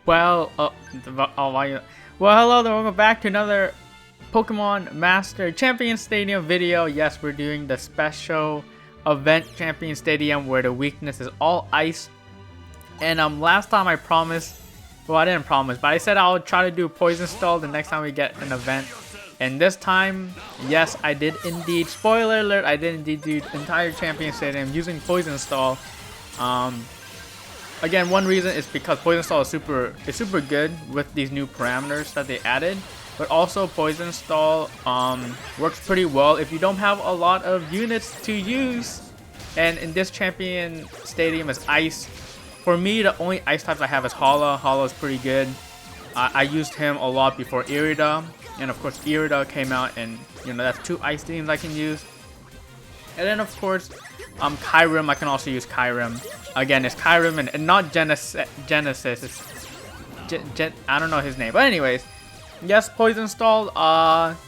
Well, well, hello there, welcome back to another Pokemon Master Champion Stadium video. Yes, we're doing the special event Champion Stadium where the weakness is all ice. And last time I promised, well, I didn't promise, but I said I'll try to do Poison Stall the next time we get an event. And this time, yes, I did indeed. Spoiler alert, I did indeed do the entire Champion Stadium using Poison Stall. Again, one reason is because Poison Stall is super good with these new parameters that they added, but also Poison Stall works pretty well if you don't have a lot of units to use. And in this Champion Stadium is Ice. For me, the only Ice types I have is Hala. Hala is pretty good. I used him a lot before Irida, and of course Irida came out, and you know that's two Ice teams I can use. And then of course, Kyurem, I can also use Kyurem. Again, it's Kyurem and not Genesis. It's I don't know his name, but anyways, yes, Poison Stall.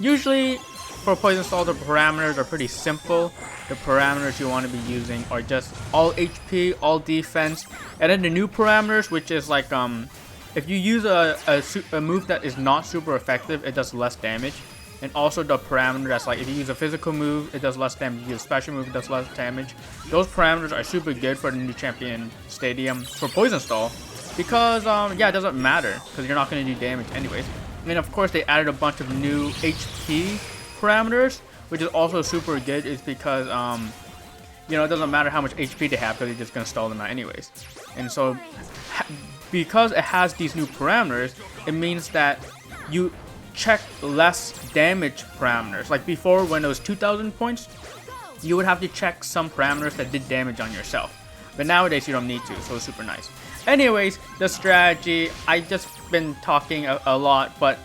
Usually for Poison Stall, the parameters are pretty simple. The parameters you want to be using are just all HP, all defense, and then the new parameters, which is like if you use a move that is not super effective, it does less damage. And also the parameter that's like if you use a physical move, it does less damage. If you use a special move, it does less damage. Those parameters are super good for the new Champion Stadium for Poison Stall because yeah, it doesn't matter because you're not going to do damage anyways. And of course they added a bunch of new HP parameters, which is also super good. Is because you know, it doesn't matter how much HP they have because you're just going to stall them out anyways. And so because it has these new parameters, it means that you check less damage parameters. Like before, when it was 2,000 points, you would have to check some parameters that did damage on yourself, but nowadays you don't need to, so it's super nice. Anyways, the strategy, I just been talking a lot, but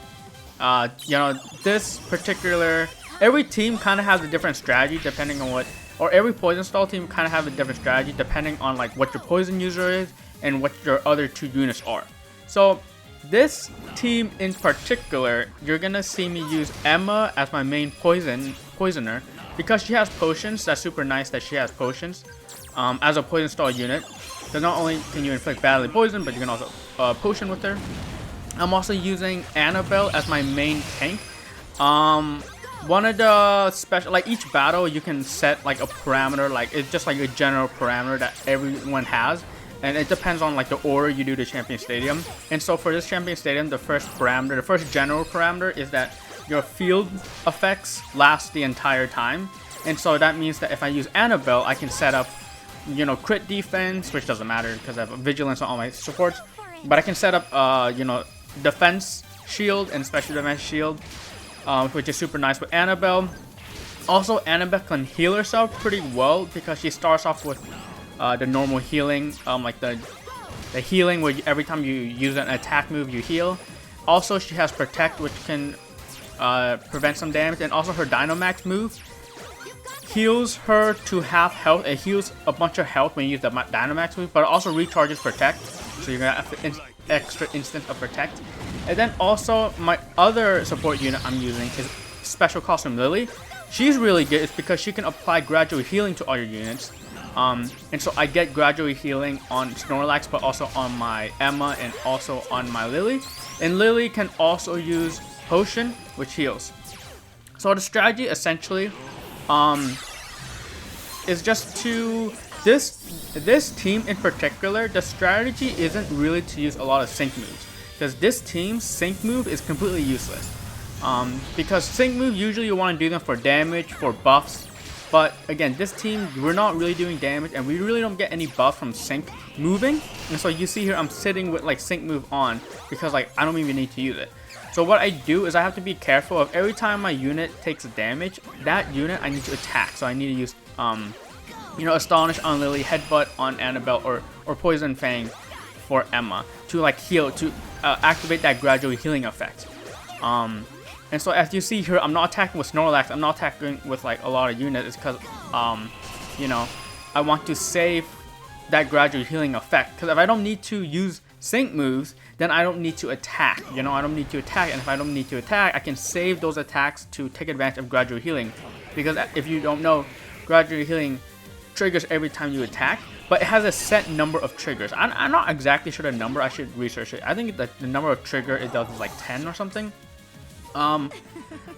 you know, this particular, every team kind of has a different strategy depending on what, or every Poison Stall team kind of have a different strategy depending on like what your poison user is and what your other two units are. So this team in particular, you're gonna see me use Emma as my main poisoner because she has potions. That's super nice that she has potions as a Poison Stall unit. So not only can you inflict badly poison, but you can also potion with her. I'm also using Annabelle as my main tank. One of the special, like each battle, you can set like a parameter, like it's just like a general parameter that everyone has. And it depends on like the order you do the Champion Stadium. And so for this Champion Stadium, the first parameter, the first general parameter is that your field effects last the entire time. And so that means that if I use Annabelle, I can set up, you know, crit defense, which doesn't matter because I have Vigilance on all my supports. But I can set up, you know, defense shield and special defense shield, which is super nice with Annabelle. Also, Annabelle can heal herself pretty well because she starts off with the normal healing, like the healing where every time you use an attack move you heal. Also she has Protect, which can prevent some damage, and also her Dynamax move heals her to half health. It heals a bunch of health when you use the Dynamax move, but it also recharges Protect, so you're gonna have an extra instance of Protect. And then also my other support unit I'm using is Special Costume Lily. She's really good. It's because she can apply gradual healing to all your units. And so I get gradual healing on Snorlax, but also on my Emma and also on my Lily. And Lily can also use Potion, which heals. So the strategy essentially is just to this team in particular. The strategy isn't really to use a lot of sync moves because this team's sync move is completely useless. Because sync move usually you want to do them for damage, for buffs. But again, this team, we're not really doing damage and we really don't get any buff from sync moving. And so you see here, I'm sitting with like sync move on because like I don't even need to use it. So what I do is I have to be careful of every time my unit takes damage, that unit I need to attack. So I need to use, you know, Astonish on Lily, Headbutt on Annabelle, or Poison Fang for Emma to like heal, to activate that gradual healing effect. And so as you see here, I'm not attacking with Snorlax, I'm not attacking with like a lot of units. It's because, you know, I want to save that gradual healing effect. Because if I don't need to use sync moves, then I don't need to attack. You know, I don't need to attack. And if I don't need to attack, I can save those attacks to take advantage of gradual healing. Because if you don't know, gradual healing triggers every time you attack. but it has a set number of triggers. I'm not exactly sure the number. I should research it. I think the number of trigger it does is like 10 or something.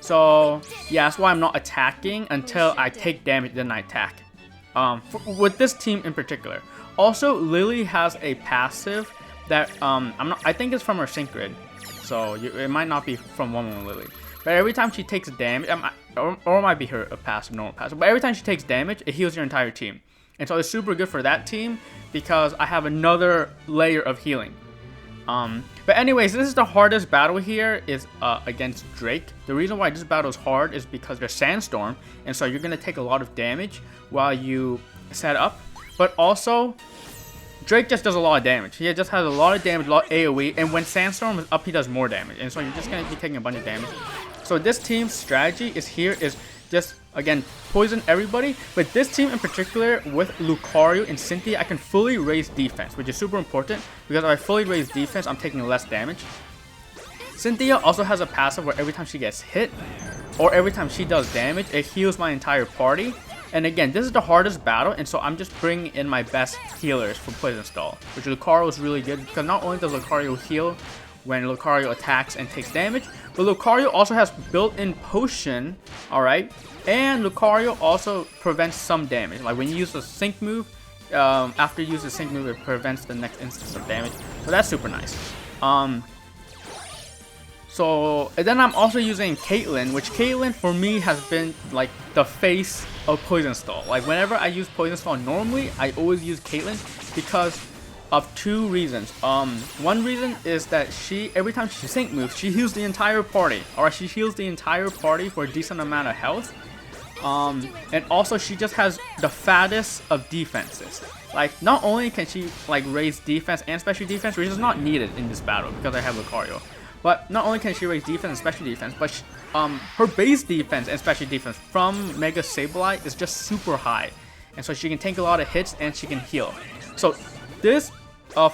So yeah, that's why I'm not attacking until I take damage, then I attack. With this team in particular. Also, Lily has a passive that I think it's from her sync grid, so it might not be from one Lily. But every time she takes damage, or it might be her normal passive. But every time she takes damage, it heals your entire team, and so it's super good for that team because I have another layer of healing. But anyways, this is the hardest battle here is against Drake. The reason why this battle is hard is because there's Sandstorm, and so you're gonna take a lot of damage while you set up. But also, Drake just does a lot of damage. He just has a lot of damage, a lot of AoE, and when Sandstorm is up, he does more damage, and so you're just gonna be taking a bunch of damage. So this team's strategy is just, again, poison everybody. But this team in particular, with Lucario and Cynthia, I can fully raise defense, which is super important, because if I fully raise defense, I'm taking less damage. Cynthia also has a passive where every time she gets hit, or every time she does damage, it heals my entire party. And again, this is the hardest battle, and so I'm just bringing in my best healers for Poison Stall, which Lucario is really good, because not only does Lucario heal when Lucario attacks and takes damage, but Lucario also has built-in potion, alright? And Lucario also prevents some damage. Like when you use a sync move, after you use the sync move, it prevents the next instance of damage. So that's super nice. And then I'm also using Caitlyn, which Caitlyn for me has been like the face of Poison Stall. Like whenever I use Poison Stall normally, I always use Caitlyn because of two reasons. One reason is that every time she sync moves, she heals the entire party. Alright, she heals the entire party for a decent amount of health. And also she just has the fattest of defenses. Like not only can she like raise defense and special defense, which is not needed in this battle because I have Lucario. But not only can she raise defense and special defense, but her base defense and special defense from Mega Sableye is just super high. And so she can take a lot of hits and she can heal. So this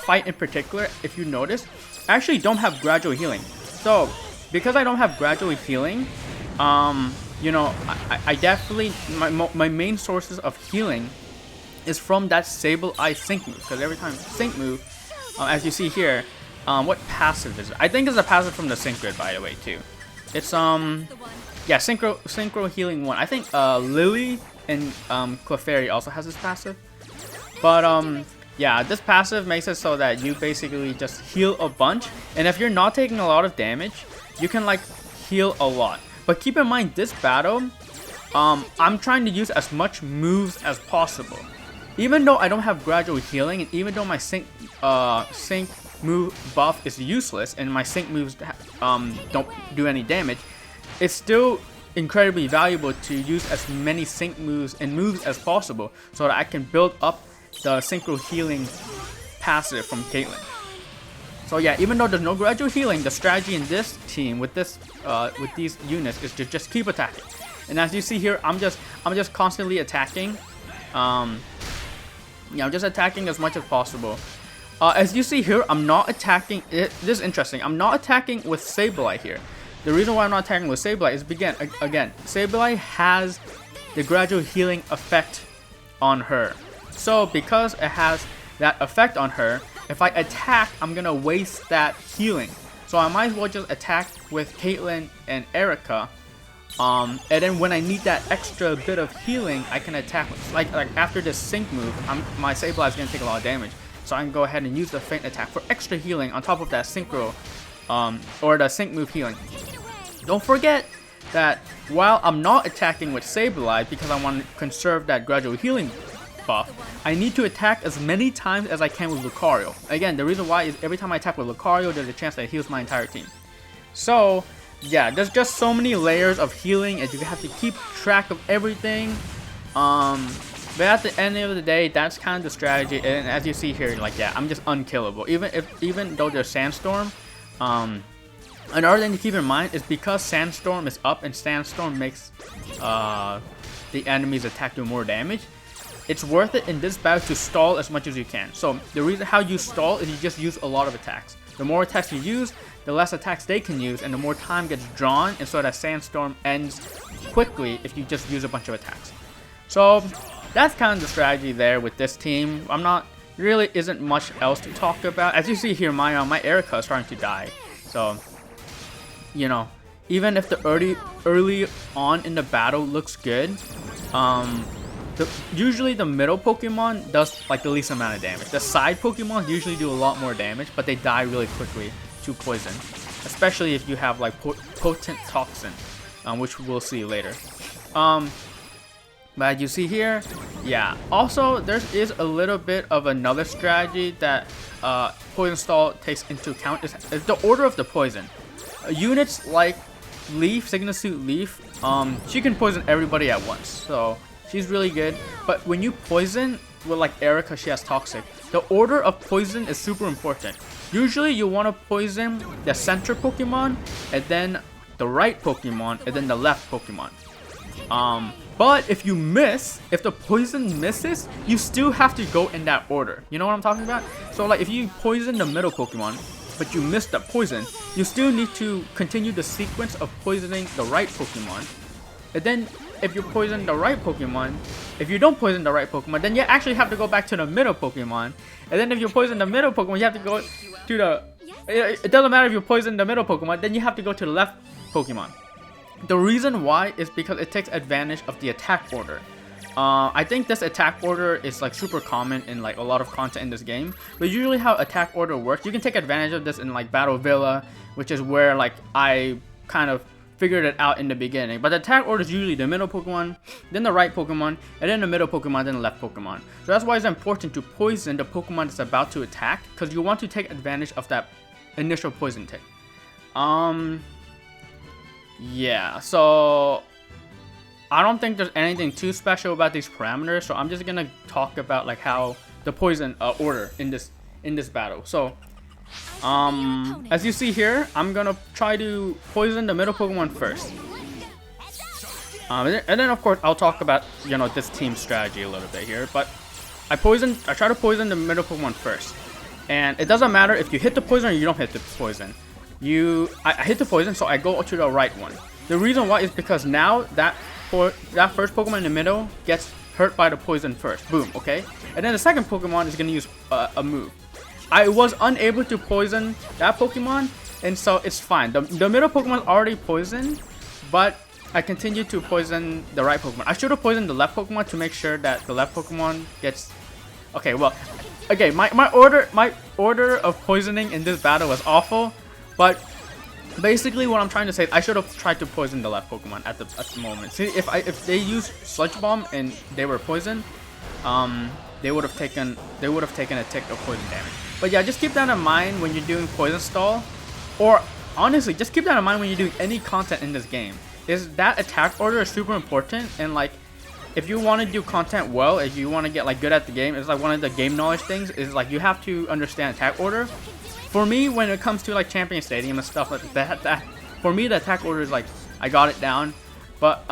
fight in particular, if you notice, I actually don't have gradual healing. So because I don't have gradual healing, you know, I definitely, my main sources of healing is from that Sableye sync move. Because every time sync move, as you see here, what passive is it? I think it's a passive from the sync grid, by the way, too. It's yeah, synchro healing 1. I think Lily and Clefairy also has this passive. But yeah, this passive makes it so that you basically just heal a bunch, and if you're not taking a lot of damage, you can like heal a lot. But keep in mind, this battle, I'm trying to use as much moves as possible. Even though I don't have gradual healing, and even though my sync move buff is useless and my sync moves don't do any damage, it's still incredibly valuable to use as many sync moves and moves as possible so that I can build up the synchro healing passive from Caitlyn. So yeah, even though there's no gradual healing, the strategy in this team with these units is to just keep attacking. And as you see here, I'm just constantly attacking. Yeah, I'm just attacking as much as possible. As you see here, I'm not attacking. This is interesting. I'm not attacking with Sableye here. The reason why I'm not attacking with Sableye is again, Sableye has the gradual healing effect on her. So because it has that effect on her, if I attack, I'm gonna waste that healing. So I might as well just attack with Caitlyn and Erica. And then when I need that extra bit of healing, I can attack with, like after this sync move, my Sableye is gonna take a lot of damage. So I can go ahead and use the feint attack for extra healing on top of that synchro, or the sync move healing. Don't forget that while I'm not attacking with Sableye because I want to conserve that gradual healing buff, I need to attack as many times as I can with Lucario. Again, the reason why is every time I attack with Lucario, there's a chance that it heals my entire team. So yeah, there's just so many layers of healing and you have to keep track of everything. But at the end of the day, that's kind of the strategy. And as you see here, like yeah, I'm just unkillable. Even though there's Sandstorm, another thing to keep in mind is because Sandstorm is up and Sandstorm makes the enemy's attack do more damage. It's worth it in this battle to stall as much as you can. So the reason how you stall is you just use a lot of attacks. The more attacks you use, the less attacks they can use, and the more time gets drawn, and so that Sandstorm ends quickly if you just use a bunch of attacks. So that's kind of the strategy there with this team. I'm not really isn't much else to talk about. As you see here, my Erica is starting to die. So, you know, even if the early on in the battle looks good, usually the middle Pokemon does like the least amount of damage. The side Pokemon usually do a lot more damage, but they die really quickly to poison, especially if you have like potent toxin, which we'll see later. But as you see here, yeah. Also, there is a little bit of another strategy that Poison Stall takes into account is the order of the poison. Units like Leaf, Signal Suit Leaf, she can poison everybody at once, so she's really good. But when you poison with like Erica, she has Toxic. The order of poison is super important. Usually you want to poison the center Pokemon, and then the right Pokemon, and then the left Pokemon. But if you miss, if the poison misses, you still have to go in that order. You know what I'm talking about? So like if you poison the middle Pokemon, but you miss the poison, you still need to continue the sequence of poisoning the right Pokemon. And then if you poison the right Pokemon, if you don't poison the right Pokemon, then you actually have to go back to the middle Pokemon. And then if you poison the middle Pokemon, you have to go to the... It doesn't matter if you poison the middle Pokemon, then you have to go to the left Pokemon. The reason why is because it takes advantage of the attack order. I think this attack order is like super common in like a lot of content in this game. But usually how attack order works, you can take advantage of this in like Battle Villa, which is where like I kind of figured it out in the beginning. But the attack order is usually the middle Pokemon, then the right Pokemon, and then the middle Pokemon, then the left Pokemon. So that's why it's important to poison the Pokemon that's about to attack, because you want to take advantage of that initial poison take. Yeah, so I don't think there's anything too special about these parameters, so I'm just gonna talk about like how the poison order in this battle. So as you see here, I'm gonna try to poison the middle Pokemon first, and then of course I'll talk about, you know, this team strategy a little bit here. But I try to poison the middle Pokemon first, and it doesn't matter if you hit the poison or you don't hit the poison. I hit the poison, so I go to the right one. The reason why is because now that first Pokemon in the middle gets hurt by the poison first. Boom, okay? And then the second Pokemon is going to use a move. I was unable to poison that Pokemon, and so it's fine. The middle Pokemon is already poisoned, but I continue to poison the right Pokemon. I should have poisoned the left Pokemon to make sure that the left Pokemon gets... Okay, well, okay, my order of poisoning in this battle was awful. But basically, what I'm trying to say is I should have tried to poison the left Pokemon at the moment. See, if they used Sludge Bomb and they were poisoned, they would have taken a tick of poison damage. But yeah, just keep that in mind when you're doing Poison Stall, or honestly, just keep that in mind when you're doing any content in this game. Is that attack order is super important, and like if you want to do content well, if you want to get like good at the game, it's like one of the game knowledge things is like you have to understand attack order. For me, when it comes to like Champion Stadium and stuff like that, for me the attack order is like I got it down. But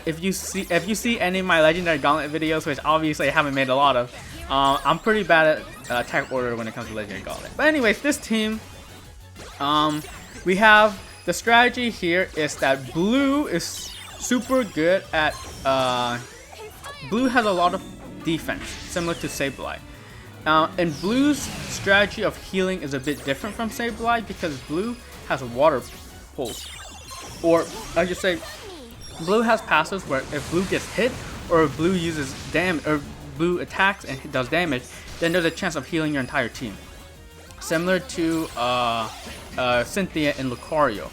if you see any of my Legendary Gauntlet videos, which obviously I haven't made a lot of, I'm pretty bad at attack order when it comes to Legendary Gauntlet. But anyways, this team, we have the strategy here is that Blue is super good at Blue has a lot of defense, similar to Sableye. And Blue's strategy of healing is a bit different from Sableye because Blue has water pulse. Or I should say, Blue has passives where if Blue gets hit or if Blue uses damage or Blue attacks and does damage, then there's a chance of healing your entire team. Similar to Cynthia and Lucario.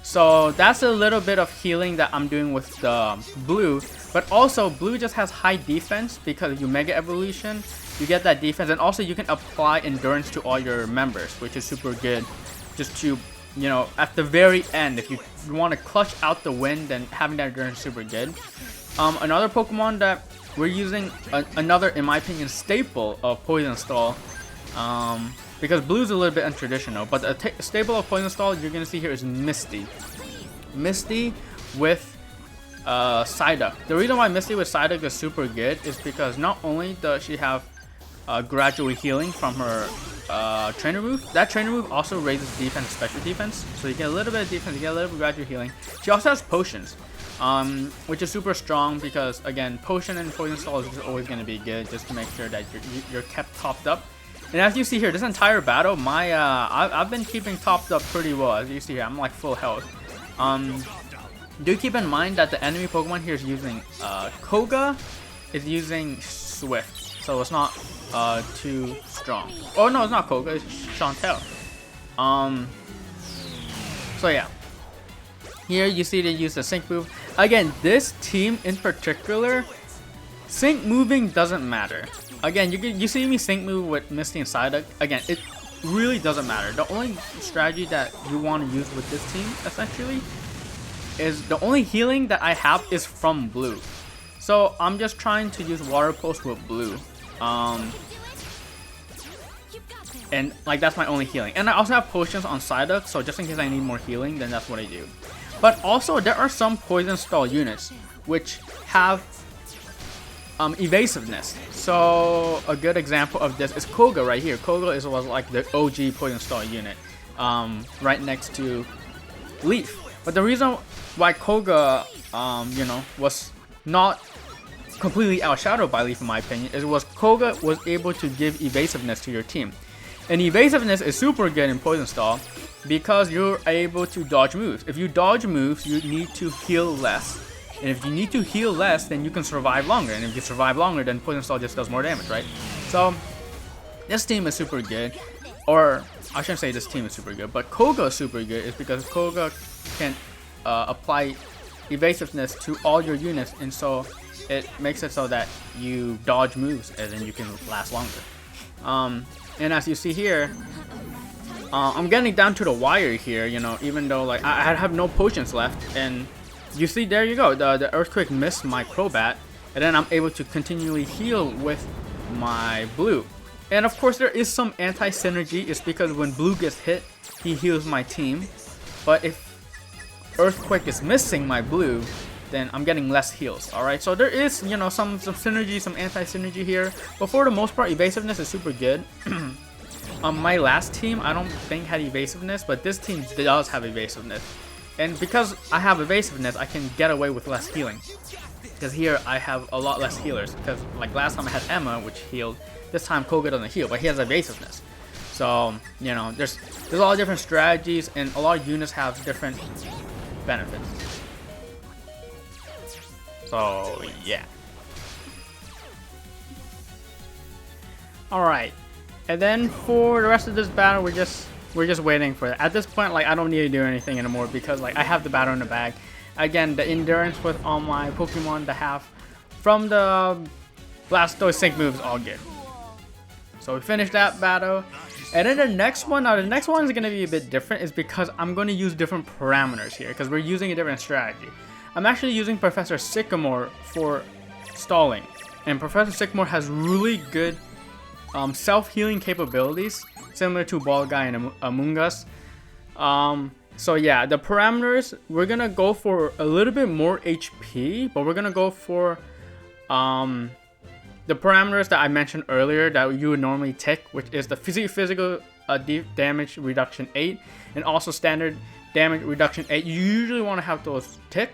So that's a little bit of healing that I'm doing with the Blue. But also Blue just has high defense because if you Mega Evolution, you get that defense, and also you can apply endurance to all your members, which is super good. Just to, you know, at the very end, if you want to clutch out the win, then having that endurance is super good. Another Pokemon that we're using, another, in my opinion, staple of Poison Stall, because Blue's a little bit untraditional, but the staple of Poison Stall you're gonna see here is Misty. Misty with Psyduck. The reason why Misty with Psyduck is super good is because not only does she have gradual healing from her trainer move, that trainer move also raises defense, special defense, so you get a little bit of defense, you get a little bit of gradual healing. She also has potions. which is super strong because again, potion and poison stall is just always going to be good just to make sure that you're kept topped up. And as you see here, this entire battle, I've been keeping topped up pretty well. As you see here, I'm like full health. Do keep in mind that the enemy Pokemon here is using Koga is using Swift, so it's not too strong. Oh no, it's not Koga, it's Chantel. So yeah. Here you see they use the sync move. Again, this team in particular, sync moving doesn't matter. Again, you see me sync move with Misty and Psyduck. Again, it really doesn't matter. The only strategy that you want to use with this team, essentially, is the only healing that I have is from Blue. So I'm just trying to use Water Pulse with Blue. And like that's my only healing. And I also have potions on Psyduck, so just in case I need more healing, then that's what I do. But also there are some poison stall units which have evasiveness. So a good example of this is Koga right here. Koga was like the OG poison stall unit, right next to Leaf. But the reason why Koga, you know, was not completely outshadowed by Leaf in my opinion is Koga was able to give evasiveness to your team. And evasiveness is super good in poison stall because you're able to dodge moves. If you dodge moves, you need to heal less. And if you need to heal less, then you can survive longer. And if you survive longer, then poison stall just does more damage, right? So this team is super good. Or I shouldn't say this team is super good, but Koga is super good is because Koga can apply evasiveness to all your units, and so it makes it so that you dodge moves and then you can last longer. And as you see here, I'm getting down to the wire here, you know, even though like I have no potions left, and you see there you go, the earthquake missed my Crobat, and then I'm able to continually heal with my Blue. And of course there is some anti-synergy, it's because when Blue gets hit, he heals my team, but if Earthquake is missing my Blue, then I'm getting less heals. Alright, so there is, you know, some synergy, some anti-synergy here, but for the most part, evasiveness is super good. My last team, I don't think had evasiveness, but this team does have evasiveness. And because I have evasiveness, I can get away with less healing. Because here, I have a lot less healers. Because, like, last time I had Emma, which healed. This time, Koga doesn't heal, but he has evasiveness. So, you know, there's a lot of different strategies, and a lot of units have different benefits. So yeah. Alright. And then for the rest of this battle, we're just waiting for it. At this point, like I don't need to do anything anymore because like I have the battle in the bag. Again, the endurance with all my Pokemon to have from the Blastoise sync moves all good. So we finished that battle. And then the next one, now the next one is going to be a bit different is because I'm going to use different parameters here because we're using a different strategy. I'm actually using Professor Sycamore for stalling. And Professor Sycamore has really good self-healing capabilities, similar to Ball Guy and Amoonguss. So yeah, the parameters, we're going to go for a little bit more HP, but we're going to go for the parameters that I mentioned earlier that you would normally tick, which is the physical damage reduction 8 and also standard damage reduction 8. You usually want to have those tick,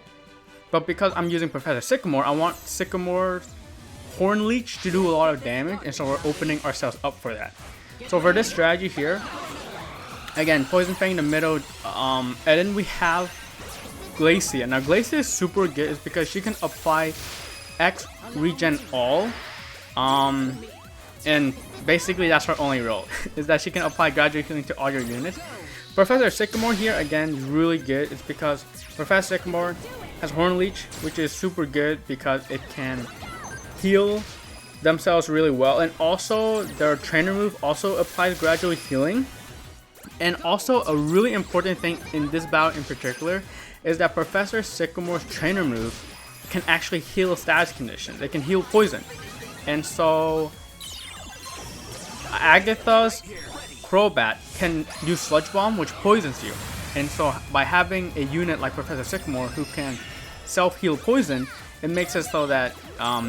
but because I'm using Professor Sycamore, I want Sycamore's Horn Leech to do a lot of damage, and so we're opening ourselves up for that. So for this strategy here, again, Poison Fang in the middle, and then we have Glacia. Now Glacia is super good is because she can apply X regen all. And basically that's her only role, is that she can apply gradual healing to all your units. Professor Sycamore here, again, is really good. It's because Professor Sycamore has Horn Leech, which is super good because it can heal themselves really well. And also, their trainer move also applies gradual healing. And also, a really important thing in this battle in particular is that Professor Sycamore's trainer move can actually heal status conditions. It can heal poison. And so Agatha's Crobat can use Sludge Bomb, which poisons you. And so by having a unit like Professor Sycamore who can self-heal poison, it makes it so that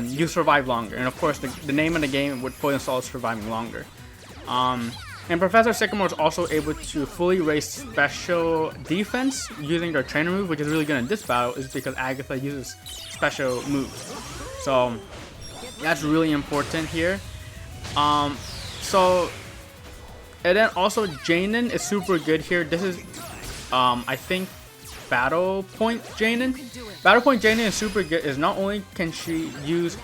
you survive longer. And of course, the name of the game with Poison Stall is surviving longer. And Professor Sycamore is also able to fully raise special defense using their trainer move, which is really good in this battle, is because Agatha uses special moves. So that's really important here. And then also Janine is super good here. This is I think Battle Point Janine. Battle Point Janine is super good. Is not only can she use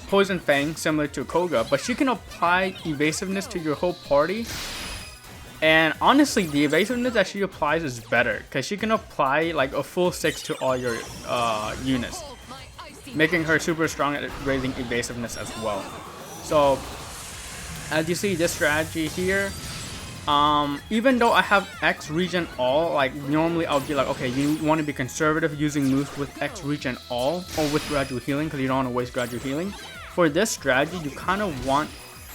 Poison Fang similar to Koga, but she can apply evasiveness to your whole party. And honestly, the evasiveness that she applies is better because she can apply like a full 6 to all your units, making her super strong at raising evasiveness as well. So as you see, this strategy here, even though I have X regen all, like normally I'll be like, okay, you want to be conservative using moves with X regen all or with gradual healing because you don't want to waste gradual healing. For this strategy, you kind of want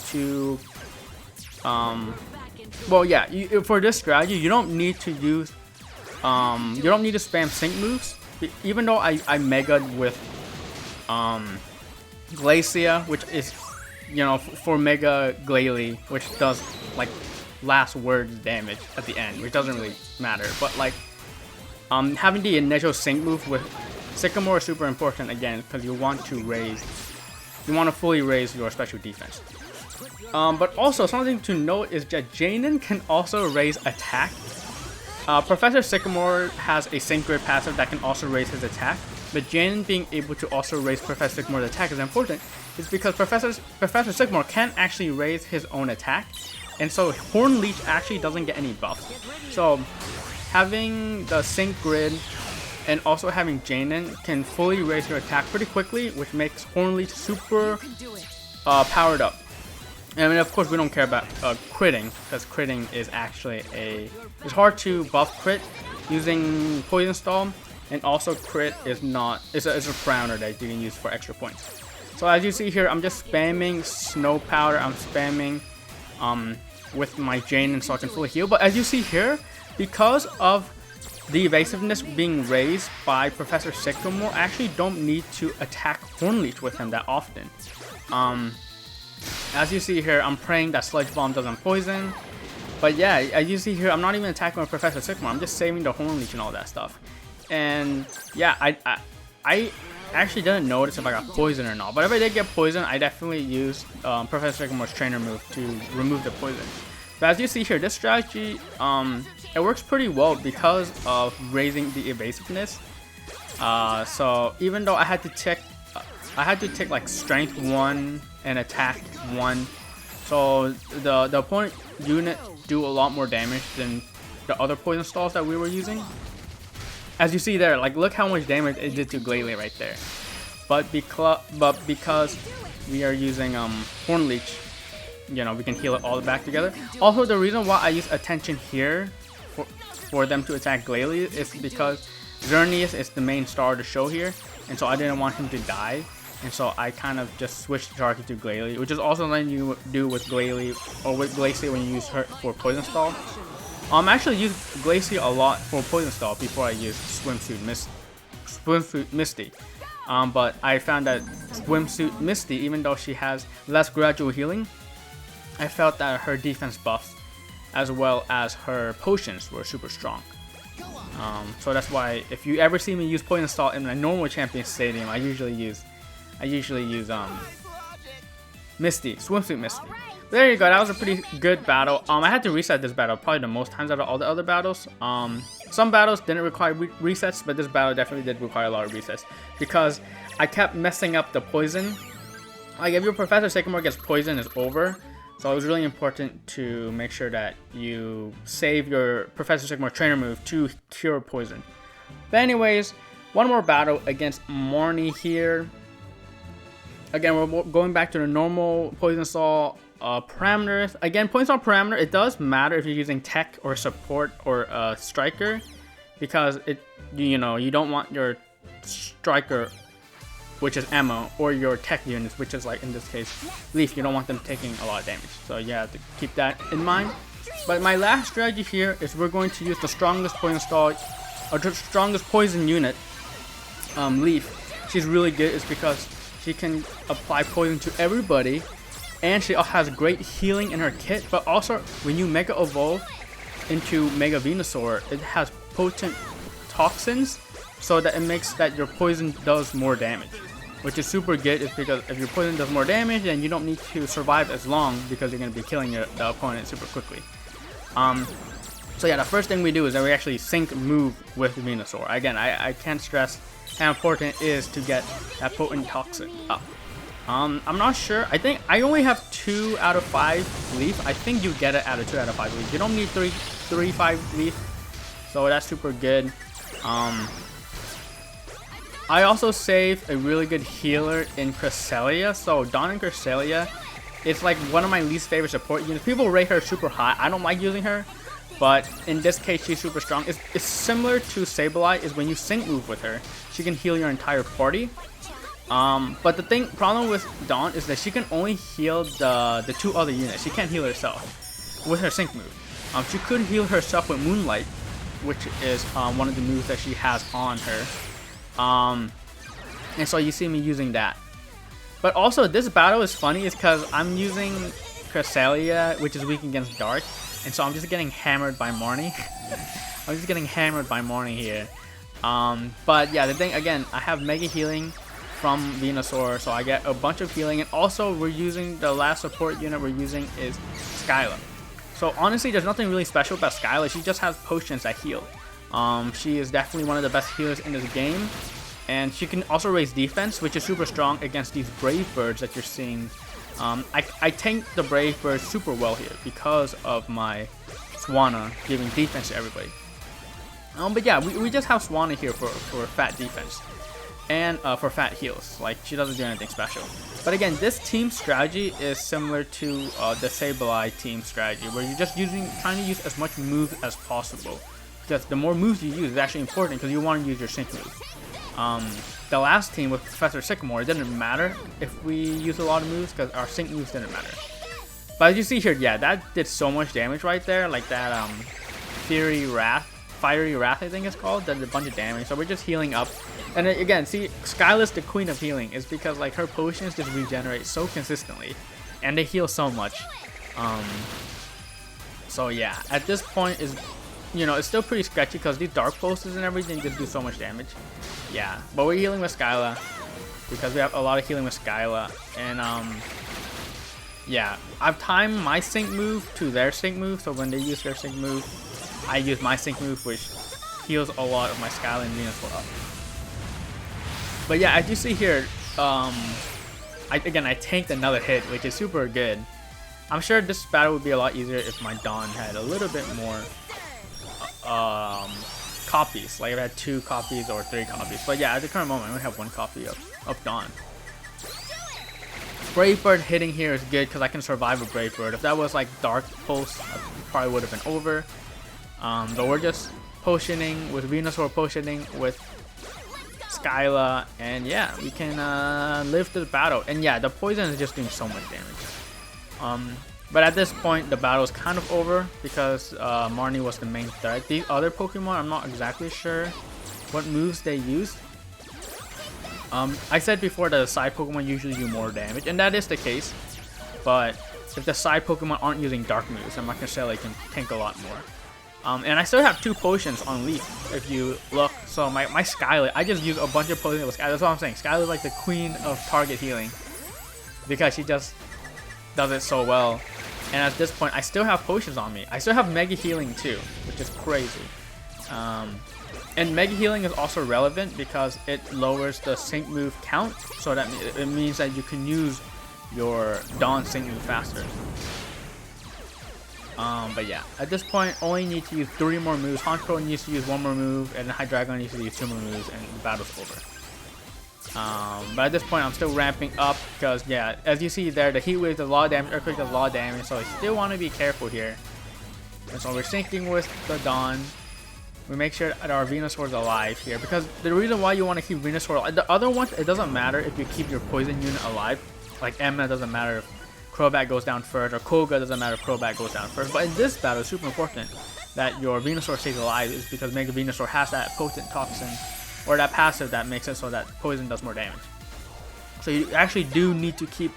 to, for this strategy, you don't need to use, you don't need to spam sync moves. Even though I megaed with, Glacia, which is, for Mega Glalie, which does like last words damage at the end, which doesn't really matter. But like, having the initial sync move with Sycamore is super important again because you want to fully raise your special defense. But also something to note is that Janine can also raise attack. Professor Sycamore has a sync grid passive that can also raise his attack, but Janine being able to also raise Professor Sycamore's attack is important. It's because Professor Sycamore can actually raise his own attack, and so Horn Leech actually doesn't get any buffs. So having the sync grid and also having Janine can fully raise your attack pretty quickly, which makes Horn Leech super powered up. I mean, of course, we don't care about critting, because critting is actually it's hard to buff crit using Poison Stall, and also crit is not, it's a parameter that you can use for extra points. So as you see here, I'm just spamming Snow Powder, I'm spamming with my Janine so I can fully heal. But as you see here, because of the evasiveness being raised by Professor Sycamore, I actually don't need to attack Horn Leech with him that often. As you see here, I'm praying that Sludge Bomb doesn't poison. But yeah, as you see here, I'm not even attacking with Professor Sycamore. I'm just saving the Horn Leech and all that stuff. And yeah, I actually didn't notice if I got poison or not. But if I did get poison, I definitely used Professor Sycamore's trainer move to remove the poison. But as you see here, this strategy, it works pretty well because of raising the evasiveness. So even though I had to take like strength 1 and attack 1, so the opponent unit do a lot more damage than the other poison stalls that we were using. As you see there, like look how much damage it did to Glalie right there. But because we are using Horn Leech, we can heal it all back together. Also, the reason why I use attention here for them to attack Glalie is because Xerneas is the main star of the show here, and so I didn't want him to die, and so I kind of just switched the target to Glalie, which is also something you do with Glalie or with Glacia when you use her for Poison Stall. I actually used Glacia a lot for Poison Stall before I used Swimsuit Misty. But I found that Swimsuit Misty, even though she has less gradual healing, I felt that her defense buffs as well as her potions were super strong. So that's why if you ever see me use Poison Stall in a normal champion stadium, I usually use Misty, Swimsuit Misty. But there you go, that was a pretty good battle. I had to reset this battle probably the most times out of all the other battles. Some battles didn't require resets, but this battle definitely did require a lot of resets because I kept messing up the poison. Like if your Professor Sycamore gets poison, it's over. So it was really important to make sure that you save your Professor Sycamore trainer move to cure poison. But anyways, one more battle against Marnie here. Again, we're going back to the normal Poison Stall parameters. Again, Poison Stall parameter, it does matter if you're using tech or support or striker, because you don't want your striker, which is ammo, or your tech units, which is like in this case Leaf, you don't want them taking a lot of damage. So you have to keep that in mind. But my last strategy here is we're going to use the strongest Poison Stall, or the strongest poison unit, Leaf. She's really good, it's because she can apply poison to everybody, and she also has great healing in her kit. But also, when you Mega Evolve into Mega Venusaur, it has potent toxins, so that it makes that your poison does more damage, which is super good. Is because if your poison does more damage, then you don't need to survive as long because you're going to be killing the opponent super quickly. So yeah, the first thing we do is that we actually sync move with Venusaur. Again, I can't stress how important it is to get that potent toxin up. I'm not sure. I think I only have 2 out of 5 leaf. I think you get it out of 2 out of 5 leaf. You don't need 3, 5 leaf. So that's super good. I also saved a really good healer in Cresselia. So Dawn and Cresselia, it's like one of my least favorite support units. People rate her super high. I don't like using her, but in this case, she's super strong. It's similar to Sableye. Is when you sync move with her, she can heal your entire party. But the problem with Dawn is that she can only heal the 2 other units. She can't heal herself with her sync move. She could heal herself with Moonlight, which is one of the moves that she has on her. And so you see me using that. But also, this battle is funny is because I'm using Cresselia, which is weak against Dark, and so I'm just getting hammered by Marnie. I'm just getting hammered by Marnie here. But yeah, the thing again, I have Mega Healing from Venusaur, so I get a bunch of healing, and also we're using the last support unit we're using is Skyla. So honestly, there's nothing really special about Skyla. She just has potions that heal. She is definitely one of the best healers in this game, and she can also raise defense, which is super strong against these Brave Birds that you're seeing. I tank the Brave Birds super well here because of my Swanna giving defense to everybody. But yeah, we just have Swanna here for fat defense and for fat heals. Like, she doesn't do anything special. But again, this team strategy is similar to the Sableye team strategy, where you're just trying to use as much moves as possible. Because the more moves you use is actually important, because you want to use your sync move. The last team with Professor Sycamore, it didn't matter if we used a lot of moves, because our sync moves didn't matter. But as you see here, yeah, that did so much damage right there. Like that Fiery Wrath I think it's called, that did a bunch of damage. So we're just healing up. And then, again, see, Skyla's the queen of healing, is because like her potions just regenerate so consistently, and they heal so much. So yeah, at this point is, it's still pretty sketchy because these dark pulses and everything just do so much damage. Yeah, but we're healing with Skyla because we have a lot of healing with Skyla, and yeah, I've timed my sync move to their sync move, so when they use their sync move, I use my sync move, which heals a lot of my Skyla and Venusaur up. But yeah, as you see here, I tanked another hit, which is super good. I'm sure this battle would be a lot easier if my Dawn had a little bit more copies. Like if I had 2 copies or 3 copies. But yeah, at the current moment, I only have 1 copy of Dawn. Brave Bird hitting here is good because I can survive a Brave Bird. If that was like Dark Pulse, I probably would have been over. But we're just potioning with Venusaur, potioning with Skyla, and yeah, we can live through the battle. And yeah, the poison is just doing so much damage. But at this point, the battle is kind of over because Marnie was the main threat. These other Pokemon, I'm not exactly sure what moves they used. I said before that the side Pokemon usually do more damage, and that is the case. But if the side Pokemon aren't using dark moves, then my Cresselia can tank a lot more. And I still have 2 potions on Leaf, if you look. So my Skyla, I just use a bunch of potions with Skyla. That's what I'm saying. Skyla is like the queen of target healing because she just does it so well. And at this point, I still have potions on me. I still have Mega Healing too, which is crazy. And Mega Healing is also relevant because it lowers the sync move count, so that it means that you can use your Dawn sync move faster. But yeah, at this point, only need to use 3 more moves. Honchkrow needs to use 1 more move, and Hydreigon needs to use 2 more moves, and the battle's over. But at this point, I'm still ramping up because, yeah, as you see there, the Heat Wave does a lot of damage, Earthquake does a lot of damage, so I still want to be careful here. And so we're syncing with the Dawn. We make sure that our Venusaur is alive here, because the reason why you want to keep Venusaur alive, the other ones, it doesn't matter if you keep your poison unit alive. Like Emma, doesn't matter if Crobat goes down first, or Koga, doesn't matter if Crobat goes down first. But in this battle, it's super important that your Venusaur stays alive, is because Mega Venusaur has that potent toxin, or that passive that makes it so that poison does more damage. So you actually do need to keep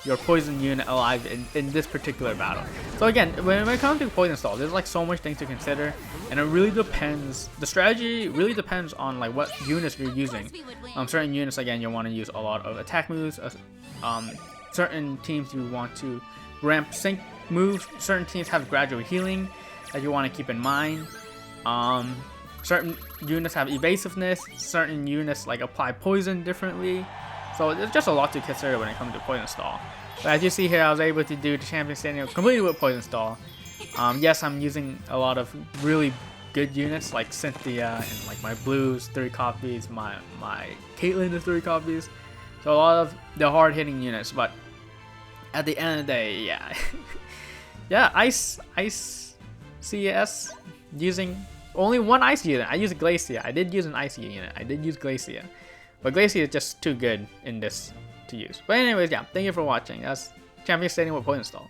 your poison unit alive in this particular battle. So again, when it comes to poison stall, there's like so much things to consider, and it really depends. The strategy really depends on like what units you're using. Certain units, again, you want to use a lot of attack moves. Certain teams you want to ramp sync moves. Certain teams have gradual healing that you want to keep in mind. Certain units have evasiveness. Certain units like apply poison differently. So there's just a lot to consider when it comes to poison stall. But as you see here, I was able to do the champion stadium completely with poison stall. Yes, I'm using a lot of really good units like Cynthia and like my blues 3 copies, my Caitlyn is 3 copies. So a lot of the hard hitting units, but at the end of the day, yeah. Yeah, ice CS using only one ice unit. I used Glacia. I did use an ice unit. I did use Glacia. But Glacia is just too good in this to use. But anyways, yeah, thank you for watching. That's Champion Stadium with Poison Stall.